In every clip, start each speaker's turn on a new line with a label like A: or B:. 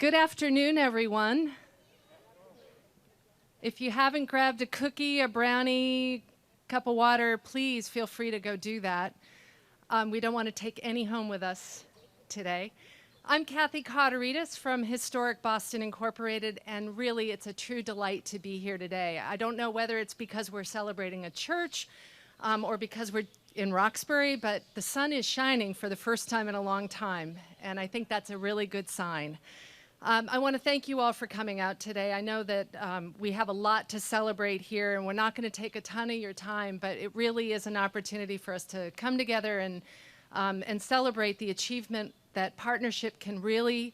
A: Good afternoon, everyone. If you haven't grabbed a cookie, a brownie, cup of water, please feel free to go do that. We don't want to take any home with us today. I'm Kathy Cotteritas from Historic Boston Incorporated, and really it's a true delight to be here today. I don't know whether it's because we're celebrating a church or because we're in Roxbury, but the sun is shining for the first time in a long time, and I think that's a really good sign. I want to thank you all for coming out today. I know that we have a lot to celebrate here, and we're not going to take a ton of your time, but it really is an opportunity for us to come together and celebrate the achievement that partnership can really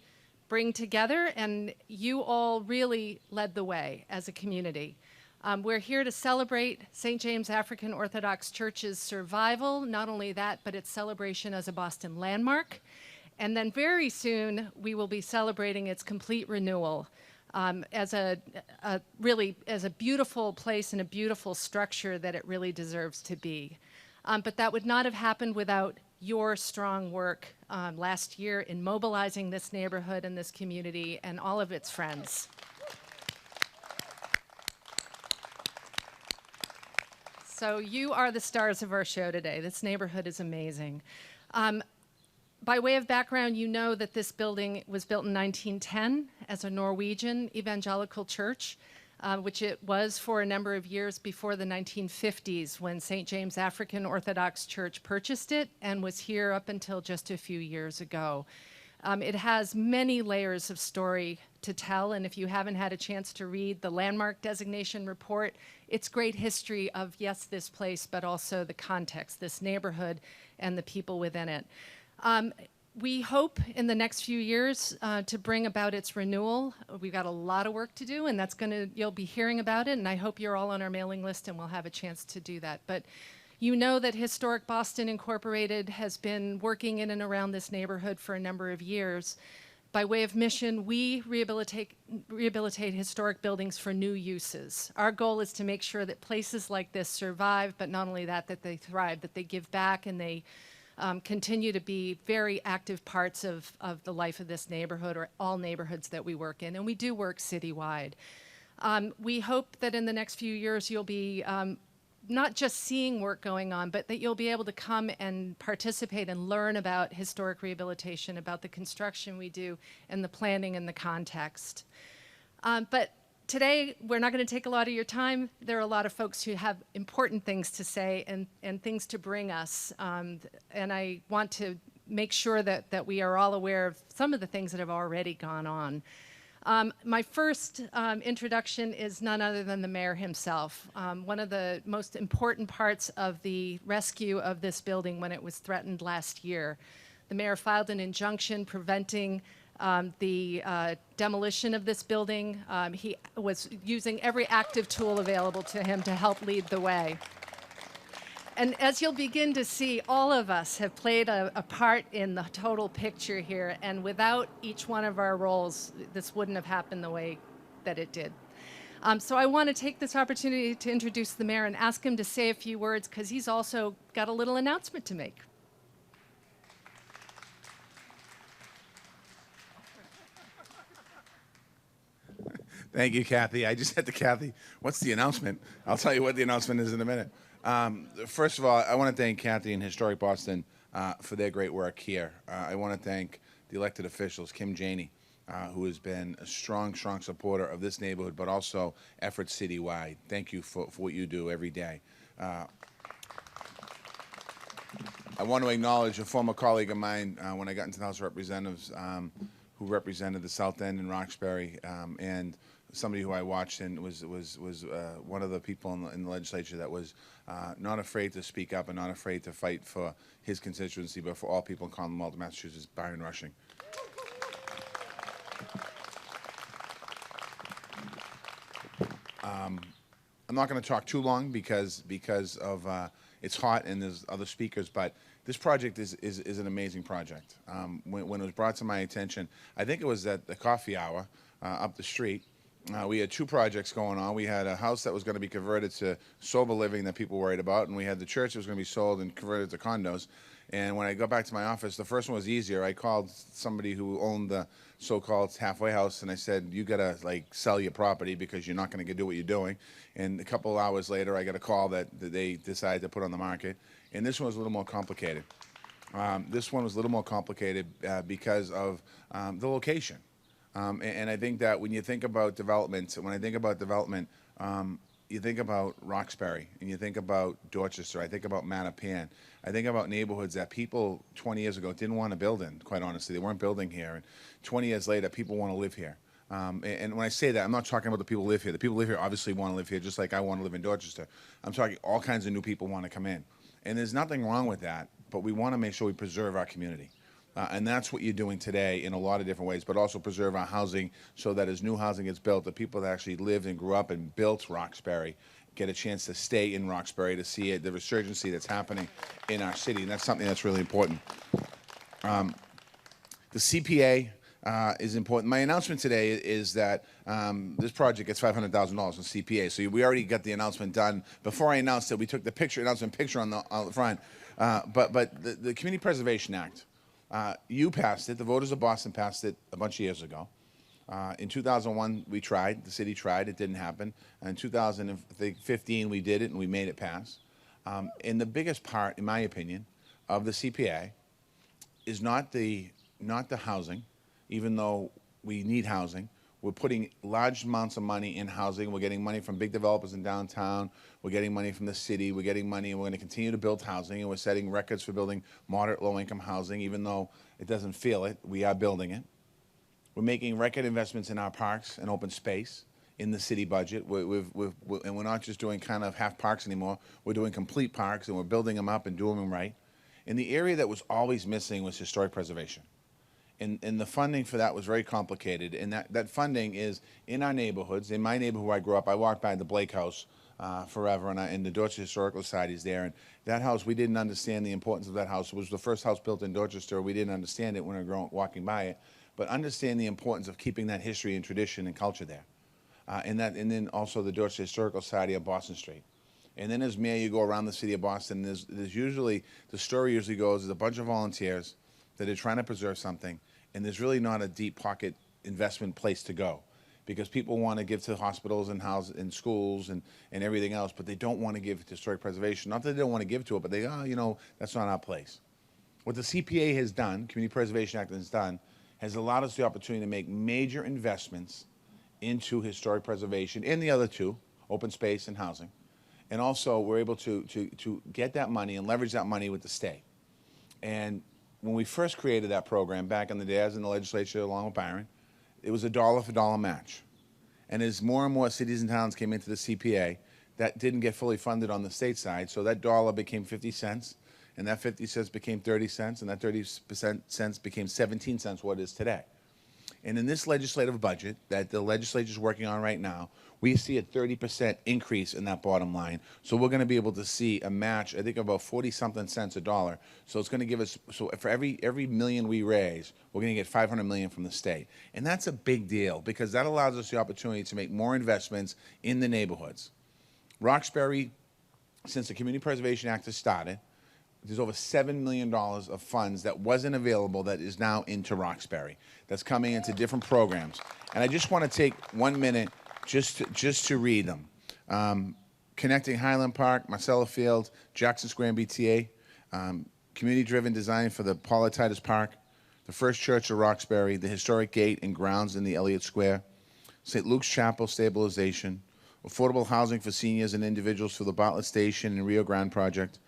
A: bring together, and you all really led the way as a community. We're here to celebrate St. James African Orthodox Church's survival, not only that, but its celebration as a Boston landmark. And then very soon, we will be celebrating its complete renewal as a beautiful place and a beautiful structure that it really deserves to be. But that would not have happened without your strong work last year in mobilizing this neighborhood and this community and all of its friends. So you are the stars of our show today. This neighborhood is amazing. By way of background, you know that this building was built in 1910 as a Norwegian evangelical church, which it was for a number of years before the 1950s when St. James African Orthodox Church purchased it and was here up until just a few years ago. It has many layers of story to tell, and if you haven't had a chance to read the landmark designation report, it's great history of, yes, this place, but also the context, this neighborhood and the people within it. We hope in the next few years to bring about its renewal. We've got a lot of work to do, and you'll be hearing about it, and I hope you're all on our mailing list and we'll have a chance to do that. But you know that Historic Boston Incorporated has been working in and around this neighborhood for a number of years. By way of mission, we rehabilitate historic buildings for new uses. Our goal is to make sure that places like this survive, but not only that, that they thrive, that they give back, and they continue to be very active parts of the life of this neighborhood or all neighborhoods that we work in, and we do work citywide. We hope that in the next few years you'll be not just seeing work going on, but that you'll be able to come and participate and learn about historic rehabilitation, about the construction we do, and the planning and the context. But today, we're not going to take a lot of your time. There are a lot of folks who have important things to say and things to bring us. And I want to make sure that we are all aware of some of the things that have already gone on. My first introduction is none other than the mayor himself. One of the most important parts of the rescue of this building when it was threatened last year. The mayor filed an injunction preventing the demolition of this building. He was using every active tool available to him to help lead the way. And as you'll begin to see, all of us have played a part in the total picture here, and without each one of our roles, this wouldn't have happened the way that it did. So I want to take this opportunity to introduce the mayor and ask him to say a few words, because he's also got a little announcement to make.
B: Thank you, Kathy. I just said to Kathy, what's the announcement? I'll tell you what the announcement is in a minute. First of all, I want to thank Kathy and Historic Boston for their great work here. I want to thank the elected officials, Kim Janey, who has been a strong supporter of this neighborhood, but also efforts citywide. Thank you for what you do every day. I want to acknowledge a former colleague of mine when I got into the House of Representatives who represented the South End in Roxbury, and somebody who I watched and was one of the people in the legislature that was not afraid to speak up and not afraid to fight for his constituency, but for all people in Commonwealth of Massachusetts, Byron Rushing. I'm not going to talk too long because of it's hot and there's other speakers, but this project is an amazing project. When it was brought to my attention, I think it was at the coffee hour up the street, we had two projects going on. We had a house that was going to be converted to sober living that people worried about, and we had the church that was going to be sold and converted to condos. And when I got back to my office, the first one was easier. I called somebody who owned the so-called halfway house, and I said, you got to like sell your property because you're not going to do what you're doing. And a couple of hours later, I got a call that they decided to put on the market. And this one was a little more complicated. This one was a little more complicated because of the location. And I think that when you think about development, you think about Roxbury, and you think about Dorchester, I think about Mattapan, I think about neighborhoods that people 20 years ago didn't want to build in, quite honestly. They weren't building here. And 20 years later, people want to live here. And when I say that, I'm not talking about the people who live here. The people who live here obviously want to live here, just like I want to live in Dorchester. I'm talking all kinds of new people want to come in. And there's nothing wrong with that, but we want to make sure we preserve our community. And that's what you're doing today in a lot of different ways, but also preserve our housing so that as new housing gets built, the people that actually lived and grew up and built Roxbury get a chance to stay in Roxbury to see the resurgency that's happening in our city. And that's something that's really important. The CPA is important. My announcement today is that this project gets $500,000 in CPA. So we already got the announcement done. Before I announced it, we took the announcement picture on the front. But the Community Preservation Act, you passed it. The voters of Boston passed it a bunch of years ago. In 2001, we tried. The city tried. It didn't happen. In 2015, we did it, and we made it pass. And the biggest part, in my opinion, of the CPA is not the housing, even though we need housing. We're putting large amounts of money in housing. We're getting money from big developers in downtown. We're getting money from the city. We're getting money, and we're going to continue to build housing. And we're setting records for building moderate, low-income housing. Even though it doesn't feel it, we are building it. We're making record investments in our parks and open space in the city budget. And we're not just doing kind of half parks anymore. We're doing complete parks, and we're building them up and doing them right. And the area that was always missing was historic preservation. And the funding for that was very complicated. And that funding is in our neighborhoods. In my neighborhood where I grew up, I walked by the Blake House forever, and the Dorchester Historical Society is there. And that house, we didn't understand the importance of that house. It was the first house built in Dorchester. We didn't understand it when we were walking by it. But understand the importance of keeping that history and tradition and culture there. And then also the Dorchester Historical Society of Boston Street. And then as mayor, you go around the city of Boston, there's usually, the story usually goes, there's a bunch of volunteers that are trying to preserve something, and there's really not a deep pocket investment place to go, because people want to give to hospitals and houses and schools and everything else, but they don't want to give to historic preservation. Not that they don't want to give to it, but they, that's not our place. What the CPA has done, Community Preservation Act has done, has allowed us the opportunity to make major investments into historic preservation and the other two, open space and housing. And also, we're able to get that money and leverage that money with the state. And when we first created that program back in the day, I was in the legislature along with Byron, it was a dollar-for-dollar match. And as more and more cities and towns came into the CPA, that didn't get fully funded on the state side, so that dollar became 50 cents, and that 50 cents became 30 cents, and that 30 cents became 17 cents, what it is today. And in this legislative budget that the legislature is working on right now, we see a 30% increase in that bottom line. So we're going to be able to see a match, I think about 40-something cents a dollar. So it's going to give us, so for every million we raise, we're going to get 500 million from the state. And that's a big deal, because that allows us the opportunity to make more investments in the neighborhoods. Roxbury, since the Community Preservation Act has started, there's over $7 million of funds that wasn't available that is now into Roxbury, that's coming into different programs. And I just want to take 1 minute just to read them. Connecting Highland Park, Marcella Field, Jackson Square MBTA, community-driven design for the Paula Titus Park, the First Church of Roxbury, the historic gate and grounds in the Elliott Square, St. Luke's Chapel stabilization, affordable housing for seniors and individuals for the Bartlett Station and Rio Grande project.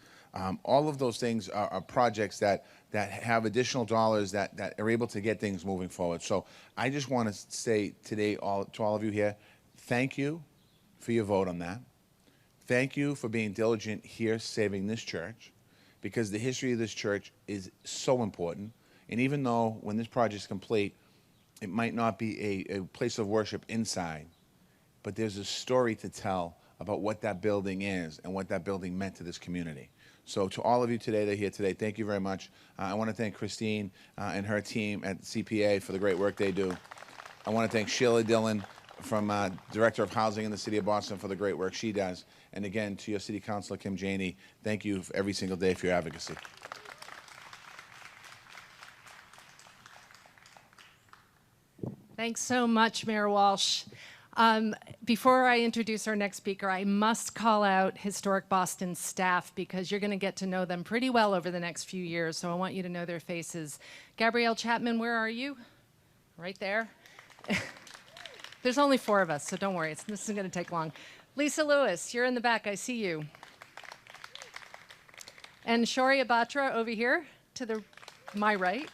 B: All of those things are projects that have additional dollars that are able to get things moving forward. So I just want to say today to all of you here, thank you for your vote on that. Thank you for being diligent here saving this church, because the history of this church is so important. And even though when this project is complete, it might not be a place of worship inside, but there's a story to tell about what that building is and what that building meant to this community. So to all of you today that are here today, thank you very much. I want to thank Christine and her team at CPA for the great work they do. I want to thank Sheila Dillon, from Director of Housing in the City of Boston, for the great work she does. And again, to your City Councilor, Kim Janey, thank you every single day for your advocacy.
A: Thanks so much, Mayor Walsh. Before I introduce our next speaker, I must call out Historic Boston's staff because you're going to get to know them pretty well over the next few years, so I want you to know their faces. Gabrielle Chapman, where are you? Right there. There's only 4 of us, so don't worry. This isn't going to take long. Lisa Lewis, you're in the back. I see you. And Shoria Batra over here to my right.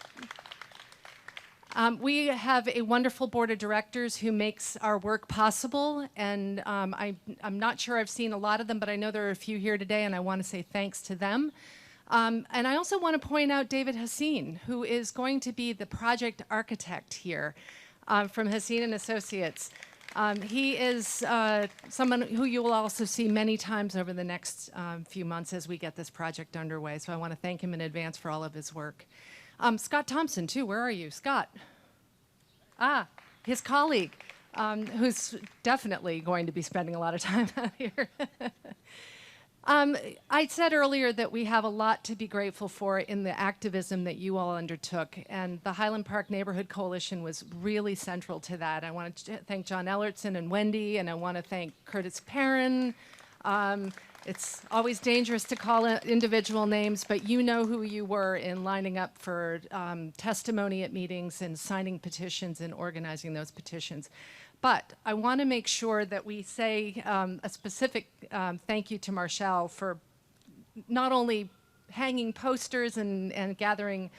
A: We have a wonderful board of directors who makes our work possible, and I'm not sure I've seen a lot of them, but I know there are a few here today, and I want to say thanks to them. And I also want to point out David Hassine, who is going to be the project architect here from Hassine and Associates. He is someone who you will also see many times over the next few months as we get this project underway, so I want to thank him in advance for all of his work. Scott Thompson, too. Where are you? Scott. His colleague, who's definitely going to be spending a lot of time out here. I said earlier that we have a lot to be grateful for in the activism that you all undertook, and the Highland Park Neighborhood Coalition was really central to that. I want to thank John Ellertson and Wendy, and I want to thank Curtis Perrin. It's always dangerous to call individual names, but you know who you were in lining up for testimony at meetings and signing petitions and organizing those petitions. But I want to make sure that we say a specific thank you to Marshall for not only hanging posters and gathering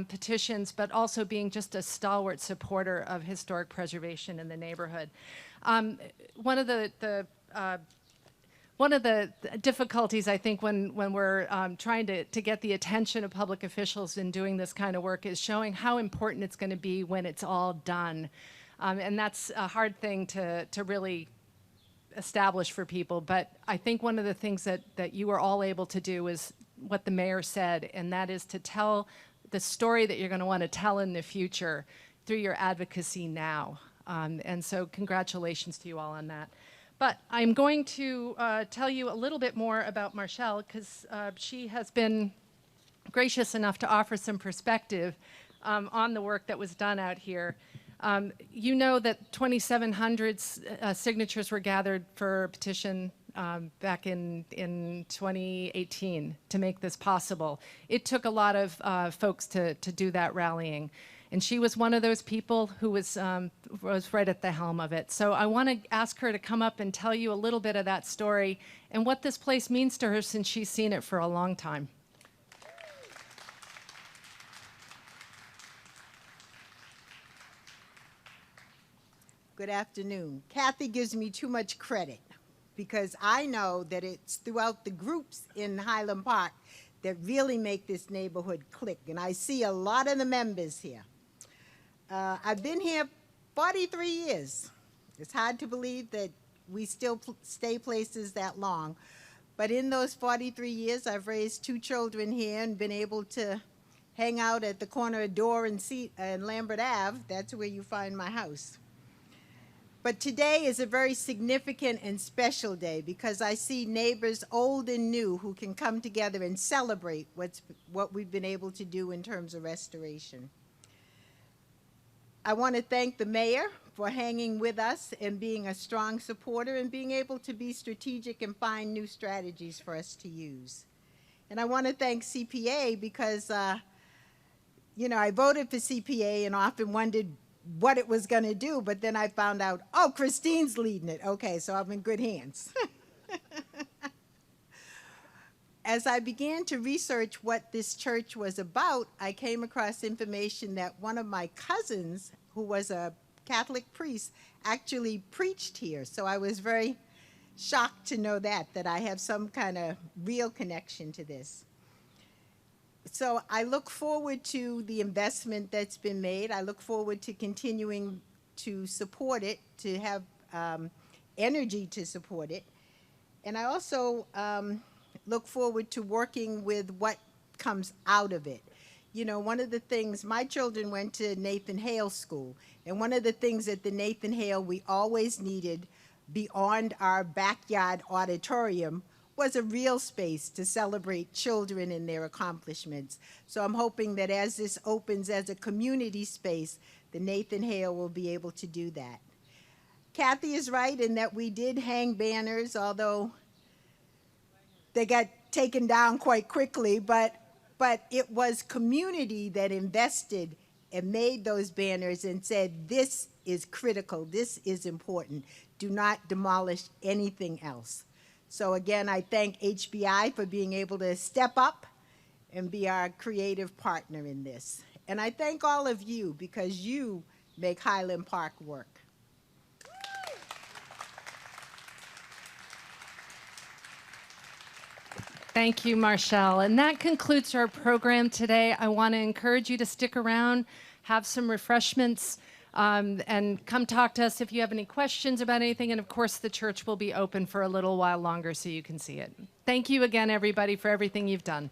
A: petitions, but also being just a stalwart supporter of historic preservation in the neighborhood. One of the difficulties, I think, when we're trying to get the attention of public officials in doing this kind of work is showing how important it's going to be when it's all done. And that's a hard thing to really establish for people. But I think one of the things that you were all able to do is what the mayor said, and that is to tell the story that you're going to want to tell in the future through your advocacy now. And so congratulations to you all on that. But I'm going to tell you a little bit more about Marshall because she has been gracious enough to offer some perspective on the work that was done out here. You know that 2,700 signatures were gathered for a petition back in 2018 to make this possible. It took a lot of folks to do that rallying. And she was one of those people who was right at the helm of it. So I want to ask her to come up and tell you a little bit of that story and what this place means to her since she's seen it for a long time.
C: Good afternoon. Kathy gives me too much credit because I know that it's throughout the groups in Highland Park that really make this neighborhood click. And I see a lot of the members here. I've been here 43 years. It's hard to believe that we still stay places that long. But in those 43 years, I've raised 2 children here and been able to hang out at the corner of Dorr and Lambert Ave. That's where you find my house. But today is a very significant and special day because I see neighbors old and new who can come together and celebrate what we've been able to do in terms of restoration. I want to thank the mayor for hanging with us and being a strong supporter and being able to be strategic and find new strategies for us to use. And I want to thank CPA because, you know, I voted for CPA and often wondered what it was going to do, but then I found out, oh, Christine's leading it. Okay, so I'm in good hands. As I began to research what this church was about, I came across information that one of my cousins, who was a Catholic priest, actually preached here. So I was very shocked to know that I have some kind of real connection to this. So I look forward to the investment that's been made. I look forward to continuing to support it, to have energy to support it. And I also look forward to working with what comes out of it. You know, one of the things, my children went to Nathan Hale School, and one of the things at the Nathan Hale we always needed beyond our backyard auditorium was a real space to celebrate children and their accomplishments. So I'm hoping that as this opens as a community space, the Nathan Hale will be able to do that. Kathy is right in that we did hang banners, although they got taken down quite quickly, but it was community that invested and made those banners and said, this is critical, this is important. Do not demolish anything else. So again, I thank HBI for being able to step up and be our creative partner in this. And I thank all of you because you make Highland Park work.
A: Thank you, Marshall. And that concludes our program today. I want to encourage you to stick around, have some refreshments, and come talk to us if you have any questions about anything. And of course, the church will be open for a little while longer so you can see it. Thank you again, everybody, for everything you've done.